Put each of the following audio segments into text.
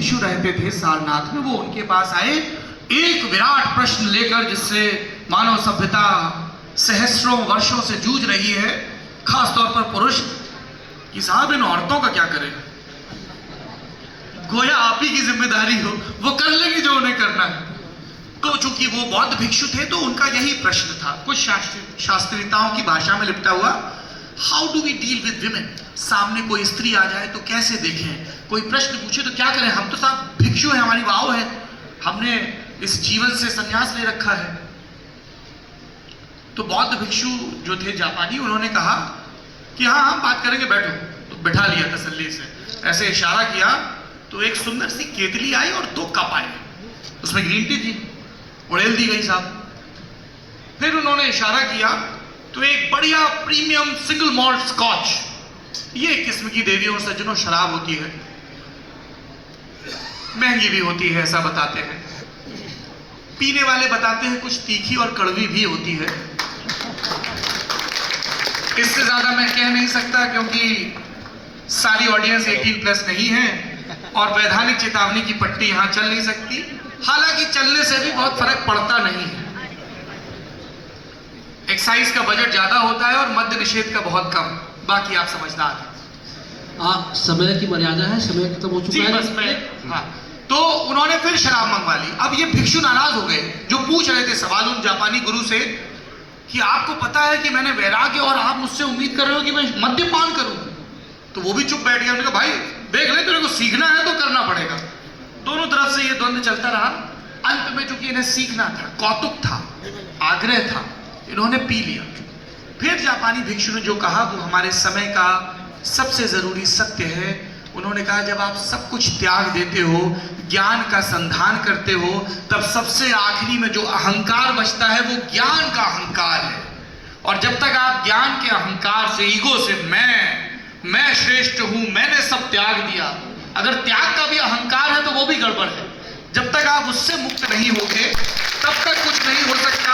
भिक्षु रहते थे सारनाथ में, वो उनके पास आए एक विराट प्रश्न लेकर, जिससे मानव सभ्यता सहस्रों वर्षों से जूझ रही है, खासतौर पर पुरुष, कि साहब इन औरतों का क्या करें। गोया आप ही की जिम्मेदारी हो, वो कर लेंगे जो उन्हें करना है। तो चूंकि वो बौद्ध भिक्षु थे तो उनका यही प्रश्न था, कुछ शास्त्रीयताओं की भाषा में लिपटा हुआ, how do we deal with women. सामने कोई स्त्री आ जाए तो कैसे देखें, कोई प्रश्न पूछे तो क्या करें, हम तो साहब भिक्षु हैं, हमारी वाव है, हमने इस जीवन से संन्यास ले रखा है। तो बौद्ध भिक्षु जो थे जापानी, उन्होंने कहा कि हाँ हम बात करेंगे, बैठो। तो बैठा लिया तसल्ली से, ऐसे इशारा किया तो एक सुंदर सी केतली आई और 2 कप आए, उसमें ग्रीन टी थी, उड़ेल दी गई साहब। फिर उन्होंने इशारा किया तो एक बढ़िया प्रीमियम सिंगल मॉल्ट स्कॉच, ये एक किस्म की देवियों और सज्जनों शराब होती है, महंगी भी होती है ऐसा बताते हैं, पीने वाले बताते हैं कुछ तीखी और कड़वी भी होती है। इससे ज्यादा मैं कह नहीं सकता क्योंकि सारी ऑडियंस 18+ नहीं है और वैधानिक चेतावनी की पट्टी यहां चल नहीं सकती। हालांकि चलने से भी बहुत फर्क पड़ता नहीं है, एक्साइज का बजट ज्यादा होता है और मद्य निषेध का बहुत कम, बाकी आप समझदार हैं। आप समय की मर्यादा है, समय खत्म हो चुका है। बस मैं हाँ, तो उन्होंने फिर शराब मंगवा ली। अब ये भिक्षु नाराज हो गए जो पूछ रहे थे सवाल उन जापानी गुरु से कि आपको पता है कि मैंने वैराग्य और आप मुझसे उम्मीद कर रहे हो कि मैं मद्यपान करूं। तो वो भी चुप बैठ गया, उन्होंने कहा भाई देख ले, तेरे को सीखना है तो करना पड़ेगा। दोनों तरफ से ये द्वंद्व चलता रहा। अंत में चूंकि इन्हें सीखना था, कौतुक था, आग्रह था, इन्होंने पी लिया। फिर जापानी भिक्षु ने जो कहा वो हमारे समय का सबसे जरूरी सत्य है। उन्होंने कहा जब आप सब कुछ त्याग देते हो, ज्ञान का संधान करते हो, तब सबसे आखिरी में जो अहंकार बचता है वो ज्ञान का अहंकार है। और जब तक आप ज्ञान के अहंकार से, ईगो से, मैं श्रेष्ठ हूं, मैंने सब त्याग दिया, अगर त्याग का भी अहंकार है तो वो भी गड़बड़ है। जब तक आप उससे मुक्त नहीं होगे तब तक कुछ नहीं हो सकता।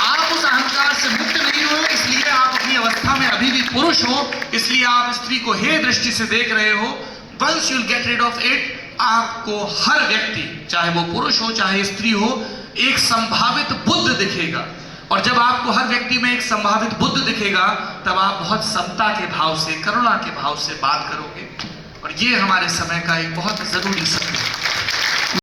आप उस अहंकार से मुक्त नहीं हो, इसलिए आप अपनी अवस्था में अभी भी पुरुष हो, इसलिए आप स्त्री को हे दृष्टि से देख रहे हो। Once you get rid of it, आपको हर व्यक्ति, चाहे वो पुरुष हो चाहे स्त्री हो, एक संभावित बुद्ध दिखेगा। और जब आपको हर व्यक्ति में एक संभावित बुद्ध दिखेगा तब आप बहुत समता के भाव से, करुणा के भाव से बात करोगे। और ये हमारे समय का एक बहुत जरूरी सत्य है।